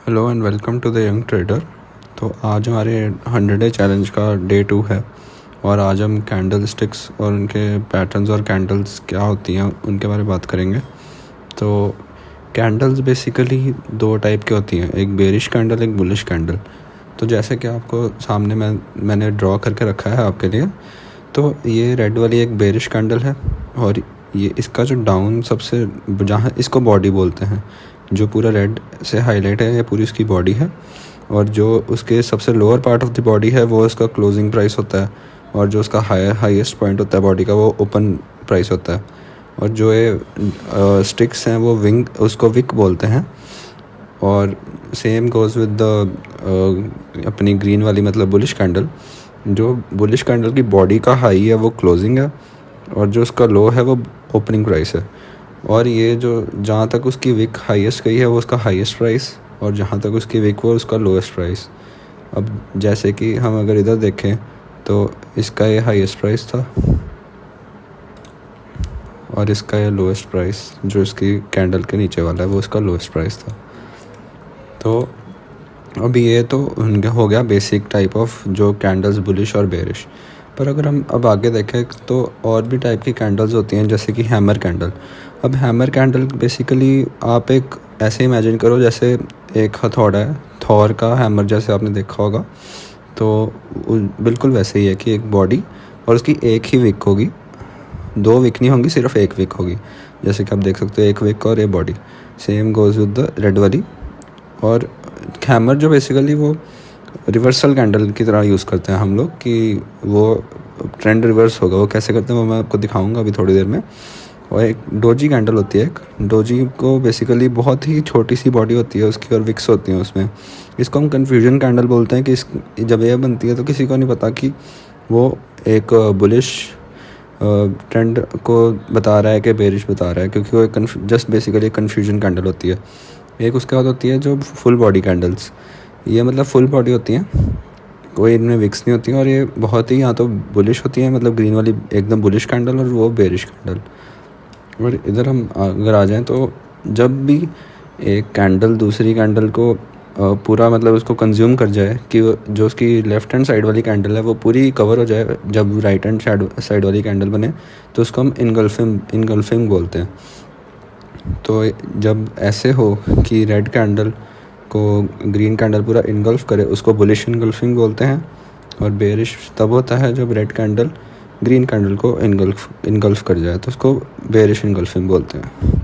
Hello and welcome to the young trader. तो आज हमारे 100 डे चैलेंज का डे 2 है और आज हम कैंडल स्टिक्स और उनके पैटर्न्स और कैंडल्स क्या होती हैं उनके बारे में बात करेंगे। तो कैंडल्स बेसिकली दो टाइप की होती हैं, एक बेरिश कैंडल, एक बुलिश कैंडल। तो जैसे कि आपको सामने मैंने ड्रॉ करके रखा है आपके लिए। तो ये रेड वाली एक बेरिश कैंडल है और ये इसका जो डाउन सबसे, जहाँ इसको बॉडी बोलते हैं, जो पूरा रेड से हाईलाइट है ये पूरी उसकी बॉडी है। और जो उसके सबसे lower part of the body है वो उसका क्लोजिंग प्राइस होता है, और जो उसका हाईएस्ट पॉइंट होता है बॉडी का वो ओपन प्राइस होता है। और जो ये स्टिक्स हैं वो विंग, उसको विक बोलते हैं। और सेम गोज़ विद द अपनी ग्रीन वाली मतलब बुलिश कैंडल। जो बुलिश कैंडल की बॉडी का हाई है वो क्लोजिंग है और जो उसका लो है वो ओपनिंग प्राइस है। और ये जो जहाँ तक उसकी विक हाईएस्ट गई है वो उसका हाईएस्ट प्राइस, और जहाँ तक उसकी विक वो उसका लोएस्ट प्राइस। अब जैसे कि हम अगर इधर देखें तो इसका ये हाईएस्ट प्राइस था और इसका ये लोएस्ट प्राइस, जो इसकी कैंडल के नीचे वाला है वो इसका लोएस्ट प्राइस था। तो अभी ये तो हो गया बेसिक टाइप ऑफ जो कैंडल्स बुलिश और बेरिश। पर अगर हम अब आगे देखें तो और भी टाइप की कैंडल्स होती हैं, जैसे कि हैमर कैंडल। अब हैमर कैंडल बेसिकली आप एक ऐसे इमेजिन करो जैसे एक हथौड़ा है, थॉर का हैमर जैसे आपने देखा होगा। तो बिल्कुल वैसे ही है कि एक बॉडी और उसकी एक ही विक होगी, दो विक नहीं होंगी, सिर्फ एक विक होगी। जैसे कि आप देख सकते हो एक विक और ये body. Same goes with the red वाली। और हैमर जो बेसिकली वो रिवर्सल कैंडल की तरह यूज़ करते हैं हम लोग, कि वो ट्रेंड रिवर्स होगा। वो कैसे करते हैं वो मैं आपको दिखाऊंगा अभी थोड़ी देर में। और एक डोजी कैंडल होती है, एक डोजी को बेसिकली बहुत ही छोटी सी बॉडी होती है उसकी और विक्स होती हैं उसमें। इसको हम कन्फ्यूजन कैंडल बोलते हैं कि जब ये बनती है तो किसी को नहीं पता कि वो एक बुलिश ट्रेंड को बता रहा है कि बेरिश बता रहा है, क्योंकि वो एक जस्ट बेसिकली एक कन्फ्यूजन कैंडल होती है। एक उसके बाद होती है जो फुल बॉडी कैंडल्स। ये मतलब फुल बॉडी होती हैं, कोई इनमें विक्स नहीं होती हैं, और ये बहुत ही यहाँ तो बुलिश होती हैं, मतलब ग्रीन वाली एकदम बुलिश कैंडल और वो बेरिश कैंडल। और इधर हम अगर आ जाएं तो जब भी एक कैंडल दूसरी कैंडल को पूरा मतलब उसको कंज्यूम कर जाए, कि जो उसकी लेफ़्ट हैंड साइड वाली कैंडल है वो पूरी कवर हो जाए, जब राइट हैंड साइड वाली कैंडल बने तो उसको हम इनगल्फिंग बोलते हैं। तो जब ऐसे हो कि रेड कैंडल को ग्रीन कैंडल पूरा इनगल्फ करे, उसको बुलिश इनगल्फिंग बोलते हैं। और बेरिश तब होता है जब रेड कैंडल ग्रीन कैंडल को इनगल्फ कर जाए, तो उसको बेरिश इनगल्फिंग बोलते हैं।